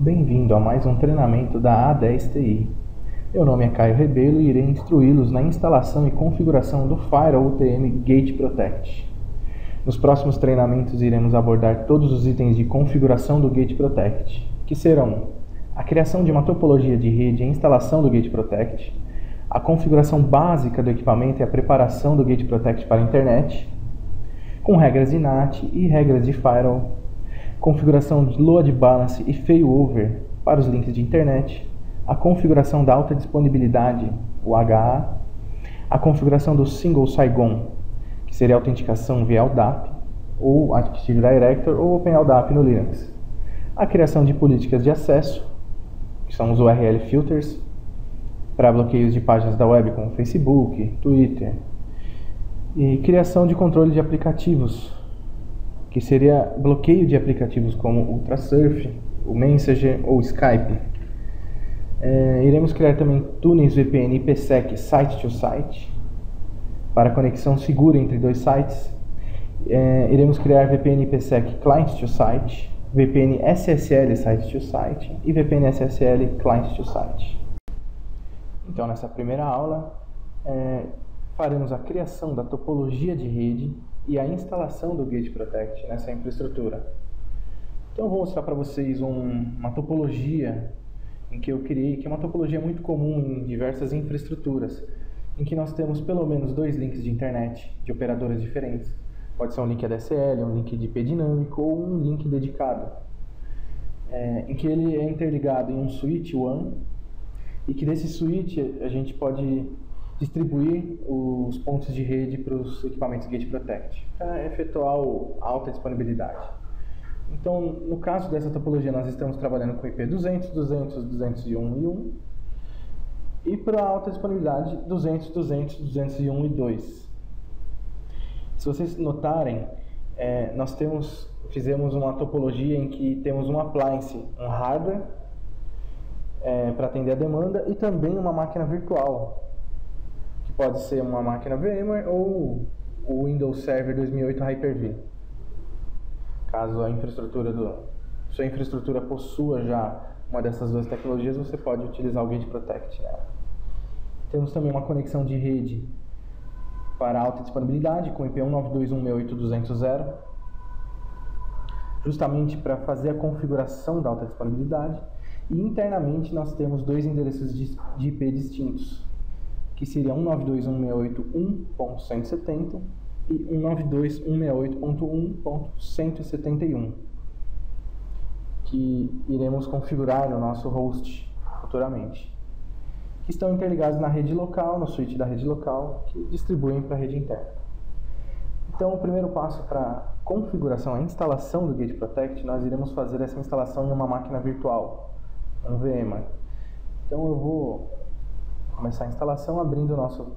Bem-vindo a mais um treinamento da A10TI. Meu nome é Caio Rebelo e irei instruí-los na instalação e configuração do Firewall UTM Gate Protect. Nos próximos treinamentos iremos abordar todos os itens de configuração do Gate Protect, que serão a criação de uma topologia de rede e instalação do Gate Protect, a configuração básica do equipamento e a preparação do Gate Protect para a internet, com regras de NAT e regras de Firewall, configuração de load balance e failover para os links de internet, a configuração da alta disponibilidade, o HA, a configuração do Single Sign-On, que seria a autenticação via LDAP, ou Active Directory ou OpenLDAP no Linux, a criação de políticas de acesso, que são os URL filters, para bloqueios de páginas da web como Facebook, Twitter, e criação de controle de aplicativos, que seria bloqueio de aplicativos como Ultrasurf, o Messenger ou Skype. Iremos criar também túneis VPN IPsec Site-to-Site para conexão segura entre dois sites. Iremos criar VPN IPsec Client-to-Site, VPN SSL Site-to-Site e VPN SSL Client-to-Site. Então, nessa primeira aula, faremos a criação da topologia de rede e a instalação do Gate Protect nessa infraestrutura. Então eu vou mostrar para vocês uma topologia em que eu criei, que é uma topologia muito comum em diversas infraestruturas, em que nós temos pelo menos dois links de internet de operadoras diferentes. Pode ser um link ADSL, um link de IP dinâmico ou um link dedicado, em que ele é interligado em um switch WAN e que desse switch a gente pode distribuir os pontos de rede para os equipamentos Gate Protect, para efetuar a alta disponibilidade. Então, no caso dessa topologia, nós estamos trabalhando com IP 200, 200, 201 e 1, e para alta disponibilidade 200, 200, 201 e 2. Se vocês notarem, nós fizemos uma topologia em que temos um appliance, um hardware, para atender a demanda, e também uma máquina virtual, pode ser uma máquina VMware ou o Windows Server 2008 Hyper-V. Caso sua infraestrutura possua já uma dessas duas tecnologias, você pode utilizar o Gate Protect nela. Temos também uma conexão de rede para alta disponibilidade com IP 192.168.200, justamente para fazer a configuração da alta disponibilidade. E internamente nós temos dois endereços de IP distintos, que seria 192.168.1.170 e 192.168.1.171, que iremos configurar no nosso host futuramente, que estão interligados na rede local, no switch da rede local, que distribuem para a rede interna. Então, o primeiro passo para a configuração, a instalação do Gate Protect, nós iremos fazer essa instalação em uma máquina virtual, um VMware. Então, eu vou começar a instalação abrindo o nosso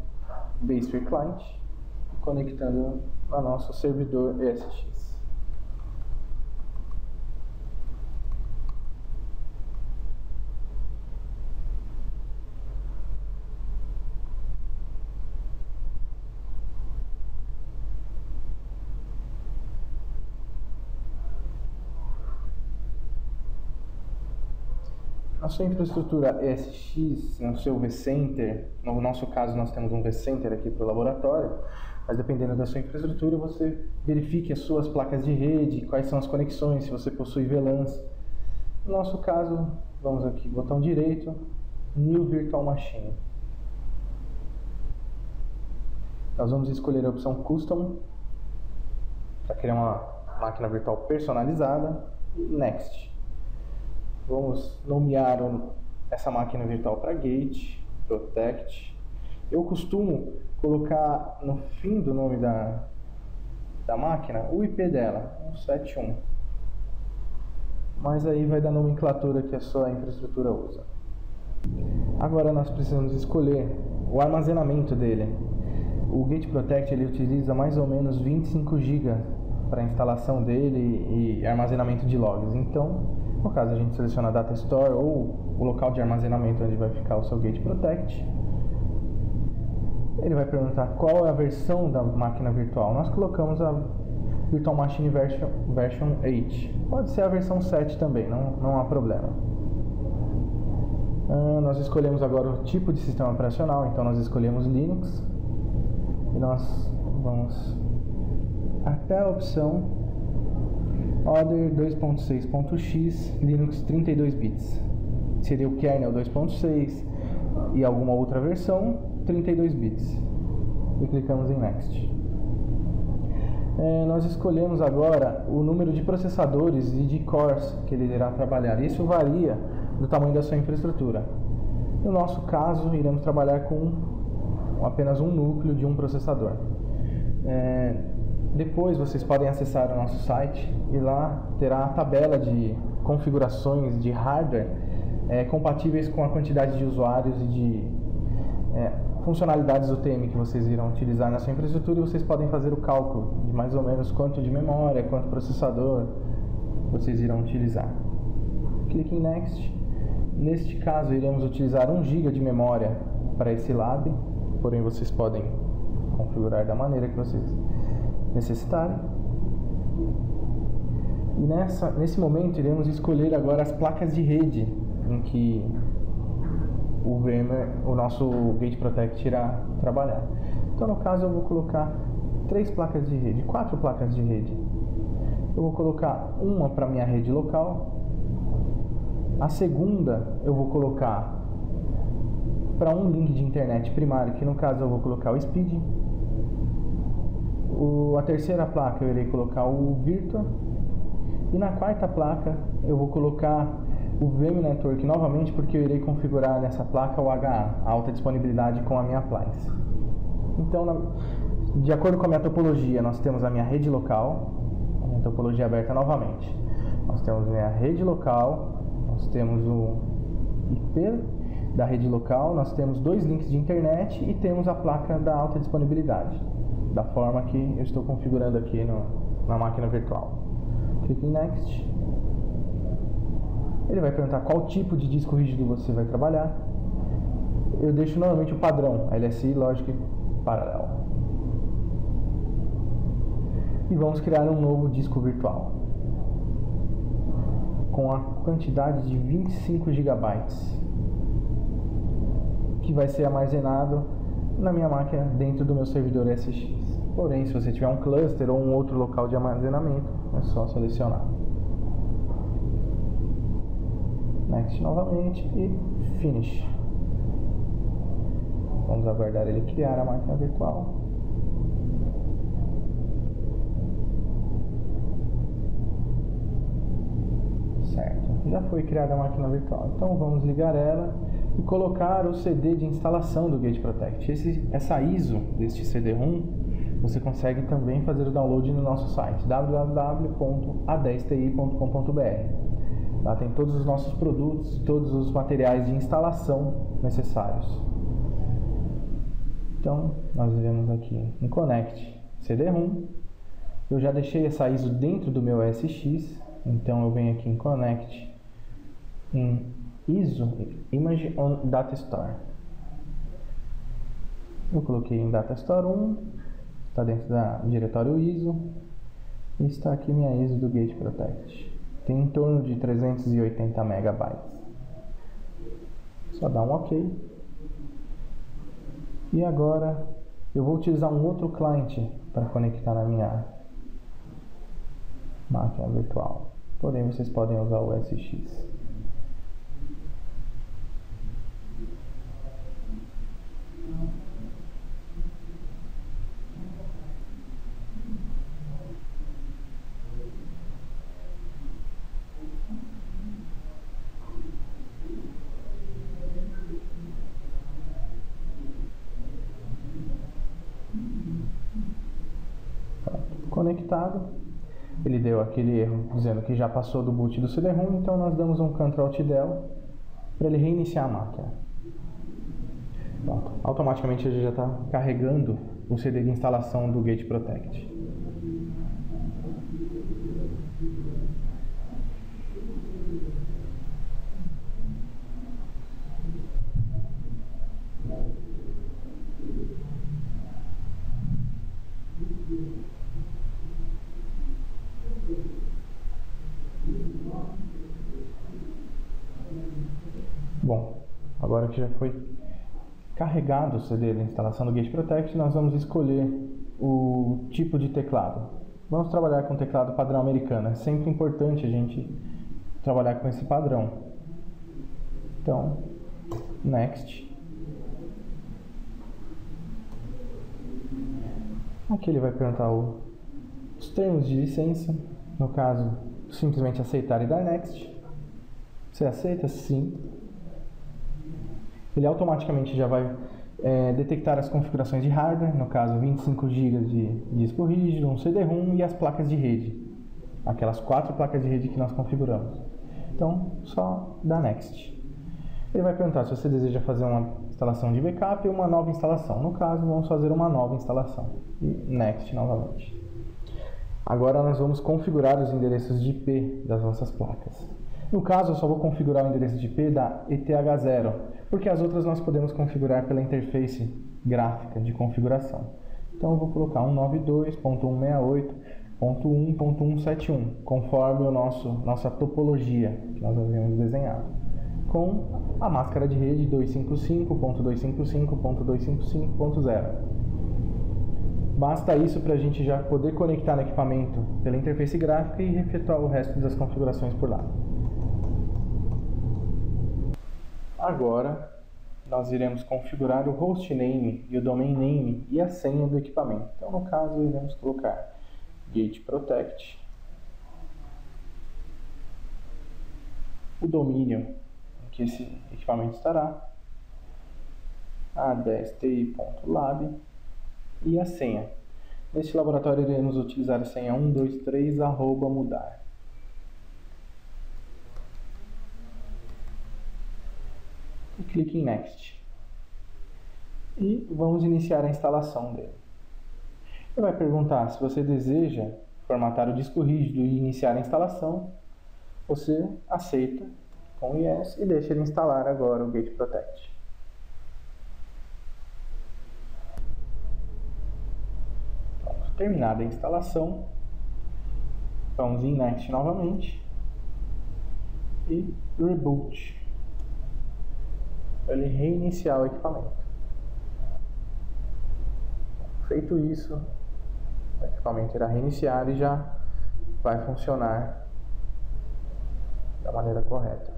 Baseware Client e conectando ao nosso servidor ESX. Na sua infraestrutura ESX, no seu vCenter, no nosso caso nós temos um vCenter aqui para o laboratório, mas dependendo da sua infraestrutura você verifique as suas placas de rede, quais são as conexões, se você possui VLANs. No nosso caso, vamos aqui, botão direito, New Virtual Machine. Nós vamos escolher a opção Custom, para criar uma máquina virtual personalizada, e Next. Vamos nomear essa máquina virtual para Gate Protect. Eu costumo colocar no fim do nome da máquina o IP dela, 171. Mas aí vai da nomenclatura que a sua infraestrutura usa. Agora nós precisamos escolher o armazenamento dele. O Gate Protect ele utiliza mais ou menos 25 GB para a instalação dele e armazenamento de logs. Então, no caso, a gente seleciona a Data Store ou o local de armazenamento onde vai ficar o seu Gate Protect. Ele vai perguntar qual é a versão da máquina virtual. Nós colocamos a Virtual Machine version 8. Pode ser a versão 7 também, não há problema. Nós escolhemos agora o tipo de sistema operacional, então nós escolhemos Linux e nós vamos até a opção Other 2.6.x Linux 32 bits. Seria o kernel 2.6 e alguma outra versão 32 bits. E clicamos em Next. Nós escolhemos agora o número de processadores e de cores que ele irá trabalhar. Isso varia do tamanho da sua infraestrutura. No nosso caso, iremos trabalhar com apenas um núcleo de um processador. Depois vocês podem acessar o nosso site e lá terá a tabela de configurações de hardware compatíveis com a quantidade de usuários e de funcionalidades UTM que vocês irão utilizar na sua infraestrutura, e vocês podem fazer o cálculo de mais ou menos quanto de memória, quanto processador vocês irão utilizar. Clique em Next. Neste caso iremos utilizar 1 GB de memória para esse lab, porém vocês podem configurar da maneira que vocês necessitarem. E nesse momento iremos escolher agora as placas de rede em que o VMware, o nosso Gate Protect irá trabalhar. Então no caso eu vou colocar 4 placas de rede. Eu vou colocar uma para minha rede local, a segunda eu vou colocar para um link de internet primário, que no caso eu vou colocar o Speed. A terceira placa eu irei colocar o Virtua. E na quarta placa eu vou colocar o VM Network novamente, porque eu irei configurar nessa placa o HA, a alta disponibilidade com a minha appliance. Então, de acordo com a minha topologia, nós temos a minha rede local, a minha topologia aberta novamente. Nós temos a minha rede local, nós temos o IP da rede local, nós temos 2 links de internet e temos a placa da alta disponibilidade, da forma que eu estou configurando aqui na máquina virtual. Clique em Next. Ele vai perguntar qual tipo de disco rígido você vai trabalhar. Eu deixo normalmente o padrão, LSI Logic Parallel. E vamos criar um novo disco virtual com a quantidade de 25 GB, que vai ser armazenado na minha máquina dentro do meu servidor SX. Porém, se você tiver um cluster ou um outro local de armazenamento, é só selecionar. Next novamente e Finish. Vamos aguardar ele criar a máquina virtual. Certo, já foi criada a máquina virtual. Então vamos ligar ela e colocar o CD de instalação do Gate Protect. Essa ISO deste CD-ROM você consegue também fazer o download no nosso site www.a10ti.com.br. Lá tem todos os nossos produtos, todos os materiais de instalação necessários. Então, nós vemos aqui em Connect CD-ROM. Eu já deixei essa ISO dentro do meu SX, então eu venho aqui em Connect, em ISO Image on Data Store. Eu coloquei em Data Store 1, está dentro do diretório ISO, e está aqui minha ISO do Gate Protect. Tem em torno de 380 MB. Só dá um OK. E agora eu vou utilizar um outro cliente para conectar na minha máquina virtual. Porém, vocês podem usar o SX. Conectado, ele deu aquele erro dizendo que já passou do boot do CD-ROM, então nós damos um Ctrl+Del para ele reiniciar a máquina. Pronto. Automaticamente ele já está carregando o CD de instalação do Gate Protect. Bom, agora que já foi carregado o CD da instalação do Gate Protect, nós vamos escolher o tipo de teclado. Vamos trabalhar com teclado padrão americano. É sempre importante a gente trabalhar com esse padrão. Então, Next. Aqui ele vai perguntar os termos de licença. No caso, simplesmente aceitar e dar Next. Você aceita? Sim. Ele automaticamente já vai detectar as configurações de hardware, no caso 25 GB de disco rígido, um CD-ROM e as placas de rede. Aquelas 4 placas de rede que nós configuramos. Então, só dá Next. Ele vai perguntar se você deseja fazer uma instalação de backup ou uma nova instalação. No caso, vamos fazer uma nova instalação. E Next novamente. Agora nós vamos configurar os endereços de IP das nossas placas. No caso, eu só vou configurar o endereço de IP da ETH0, porque as outras nós podemos configurar pela interface gráfica de configuração. Então eu vou colocar 192.168.1.171, conforme nossa topologia que nós havíamos desenhado, com a máscara de rede 255.255.255.0. Basta isso para a gente já poder conectar no equipamento pela interface gráfica e efetuar o resto das configurações por lá. Agora, nós iremos configurar o hostname e o domain name e a senha do equipamento. Então, no caso, iremos colocar Gate Protect, o domínio em que esse equipamento estará, a10ti.lab e a senha. Neste laboratório, iremos utilizar a senha 123 @mudar. E clique em Next. E vamos iniciar a instalação dele. Ele vai perguntar se você deseja formatar o disco rígido e iniciar a instalação. Você aceita com Yes e deixa ele instalar agora o Gate Protect. Pronto, terminada a instalação, vamos em Next novamente e Reboot. Ele reiniciar o equipamento. Feito isso, o equipamento irá reiniciar e já vai funcionar da maneira correta.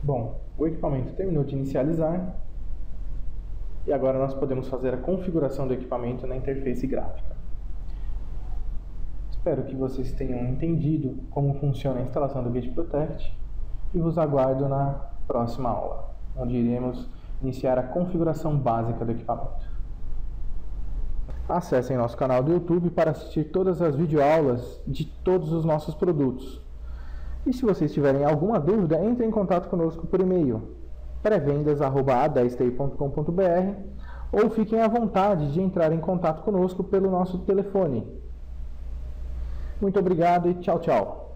Bom, o equipamento terminou de inicializar e agora nós podemos fazer a configuração do equipamento na interface gráfica. Espero que vocês tenham entendido como funciona a instalação do Gate Protect e vos aguardo na próxima aula, onde iremos iniciar a configuração básica do equipamento. Acessem nosso canal do YouTube para assistir todas as videoaulas de todos os nossos produtos. E se vocês tiverem alguma dúvida, entre em contato conosco por e-mail pré-vendas@a10ti.com.br ou fiquem à vontade de entrar em contato conosco pelo nosso telefone. Muito obrigado e tchau, tchau!